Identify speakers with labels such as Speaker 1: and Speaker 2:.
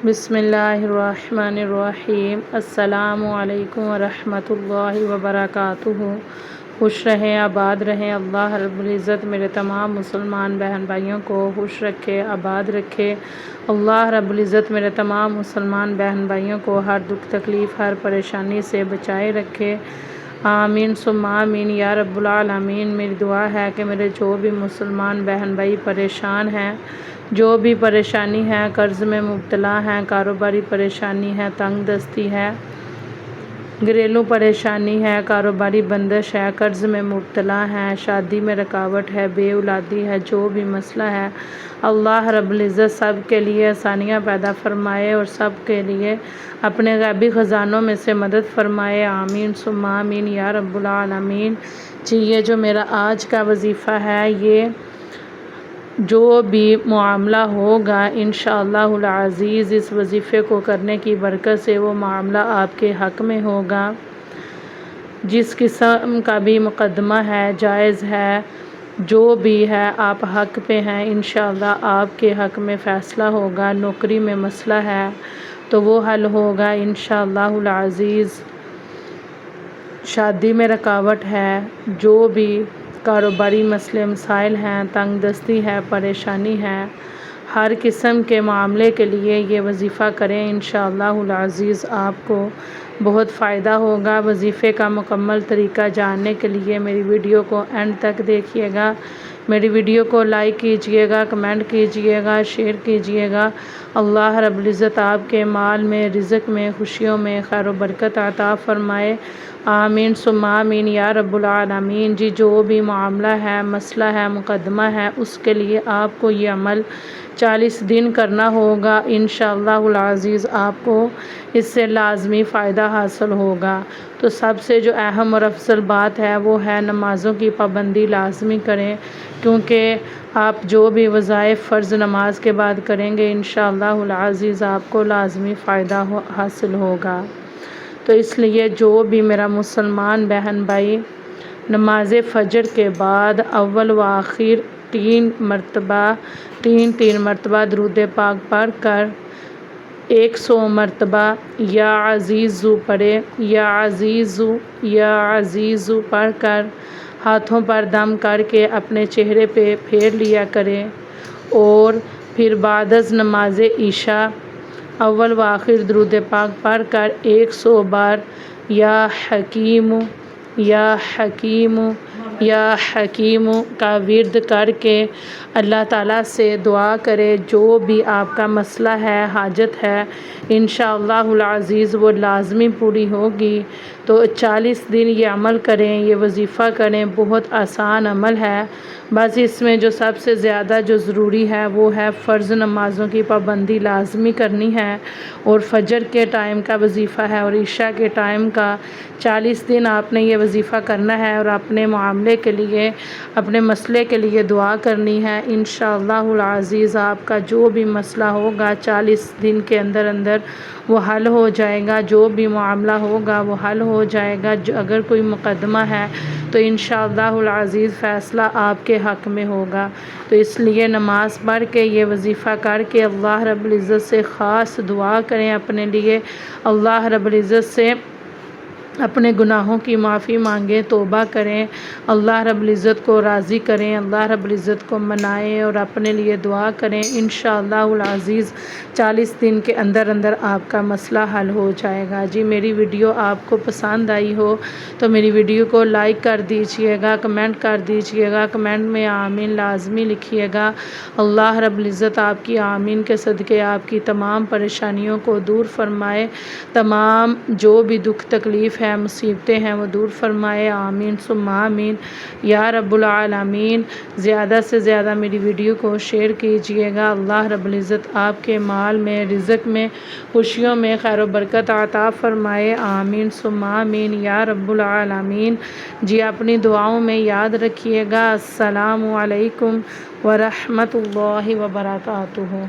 Speaker 1: بسم اللہ الرحمن الرحیم۔ السلام علیکم ورحمۃ اللہ وبرکاتہ۔ خوش رہیں، آباد رہیں۔ اللہ رب العزت میرے تمام مسلمان بہن بھائیوں کو خوش رکھے، آباد رکھے۔ اللہ رب العزت میرے تمام مسلمان بہن بھائیوں کو ہر دکھ تکلیف، ہر پریشانی سے بچائے رکھے۔ آمین ثم آمین یا رب العالمین۔ میری دعا ہے کہ میرے جو بھی مسلمان بہن بھائی پریشان ہیں، جو بھی پریشانی ہے، قرض میں مبتلا ہیں، کاروباری پریشانی ہے، تنگ دستی ہے، گھریلو پریشانی ہے، کاروباری بندش ہے، قرض میں مبتلا ہے، شادی میں رکاوٹ ہے، بے اولادی ہے، جو بھی مسئلہ ہے، اللہ رب العزت سب کے لیے آسانیاں پیدا فرمائے اور سب کے لیے اپنے غیبی خزانوں میں سے مدد فرمائے۔ آمین ثم آمین یا رب العالمین۔ جی یہ جو میرا آج کا وظیفہ ہے، یہ جو بھی معاملہ ہوگا انشاءاللہ العزیز اس وظیفے کو کرنے کی برکت سے وہ معاملہ آپ کے حق میں ہوگا۔ جس قسم کا بھی مقدمہ ہے، جائز ہے، جو بھی ہے، آپ حق پہ ہیں، انشاءاللہ آپ کے حق میں فیصلہ ہوگا۔ نوکری میں مسئلہ ہے تو وہ حل ہوگا انشاءاللہ العزیز۔ شادی میں رکاوٹ ہے، جو بھی کاروباری مسئلے مسائل ہیں، تنگ دستی ہے، پریشانی ہے، ہر قسم کے معاملے کے لیے یہ وظیفہ کریں انشاءاللہ العزیز، آپ کو بہت فائدہ ہوگا۔ وظیفے کا مکمل طریقہ جاننے کے لیے میری ویڈیو کو اینڈ تک دیکھیے گا۔ میری ویڈیو کو لائک کیجئے گا، کمنٹ کیجئے گا، شیئر کیجئے گا۔ اللہ رب العزت آپ کے مال میں، رزق میں، خوشیوں میں خیر و برکت عطا فرمائے۔ آمین ثم آمین یا رب العالمین۔ جی جو بھی معاملہ ہے، مسئلہ ہے، مقدمہ ہے، اس کے لیے آپ کو یہ عمل 40 دن کرنا ہوگا انشاءاللہ العزیز، آپ کو اس سے لازمی فائدہ حاصل ہوگا۔ تو سب سے جو اہم اور افضل بات ہے وہ ہے نمازوں کی پابندی لازمی کریں، کیونکہ آپ جو بھی وظائف فرض نماز کے بعد کریں گے انشاءاللہ العزیز آپ کو لازمی فائدہ حاصل ہوگا۔ تو اس لیے جو بھی میرا مسلمان بہن بھائی نماز فجر کے بعد اول و آخر 3 مرتبہ درود پاک پڑھ کر 100 مرتبہ یا عزیزو پڑھے، یا عزیزو یا عزیزو پڑھ کر ہاتھوں پر دم کر کے اپنے چہرے پہ پھیر لیا کرے، اور پھر بعد از نماز عشاء اول و آخر درود پاک پڑھ کر 100 بار یا حکیم یا حکیم یا حکیم کا ورد کر کے اللہ تعالیٰ سے دعا کرے۔ جو بھی آپ کا مسئلہ ہے، حاجت ہے، انشاءاللہ العزیز وہ لازمی پوری ہوگی۔ تو 40 دن یہ عمل کریں، یہ وظیفہ کریں، بہت آسان عمل ہے۔ بس اس میں جو سب سے زیادہ جو ضروری ہے وہ ہے فرض نمازوں کی پابندی لازمی کرنی ہے، اور فجر کے ٹائم کا وظیفہ ہے اور عشاء کے ٹائم کا 40 دن آپ نے یہ وظیفہ کرنا ہے، اور اپنے معاملے کے لیے، اپنے مسئلے کے لیے دعا کرنی ہے۔ انشاءاللہ العزیز آپ کا جو بھی مسئلہ ہوگا 40 دن کے اندر اندر وہ حل ہو جائے گا، جو بھی معاملہ ہوگا وہ حل ہو جائے گا۔ اگر کوئی مقدمہ ہے تو انشاءاللہ العزیز فیصلہ آپ کے حق میں ہوگا۔ تو اس لیے نماز پڑھ کے یہ وظیفہ کر کے اللہ رب العزت سے خاص دعا کریں اپنے لیے، اللہ رب العزت سے اپنے گناہوں کی معافی مانگیں، توبہ کریں، اللہ رب العزت کو راضی کریں، اللہ رب العزت کو منائیں اور اپنے لیے دعا کریں۔ انشاءاللہ العزیز 40 دن کے اندر اندر آپ کا مسئلہ حل ہو جائے گا۔ جی میری ویڈیو آپ کو پسند آئی ہو تو میری ویڈیو کو لائک کر دیجئے گا، کمنٹ کر دیجئے گا، کمنٹ میں آمین لازمی لکھیے گا۔ اللہ رب العزت آپ کی آمین کے صدقے آپ کی تمام پریشانیوں کو دور فرمائے، تمام جو بھی دکھ تکلیف ہے، مصیبتیں ہیں، وہ دور فرمائے۔ آمین ثم آمین یا رب العالمین۔ زیادہ سے زیادہ میری ویڈیو کو شیئر کیجئے گا۔ اللہ رب العزت آپ کے مال میں، رزق میں، خوشیوں میں خیر و برکت عطا فرمائے۔ آمین ثم آمین یا رب العالمین۔ جی اپنی دعاؤں میں یاد رکھیے گا۔ السلام علیکم ورحمۃ اللہ وبرکاتہ۔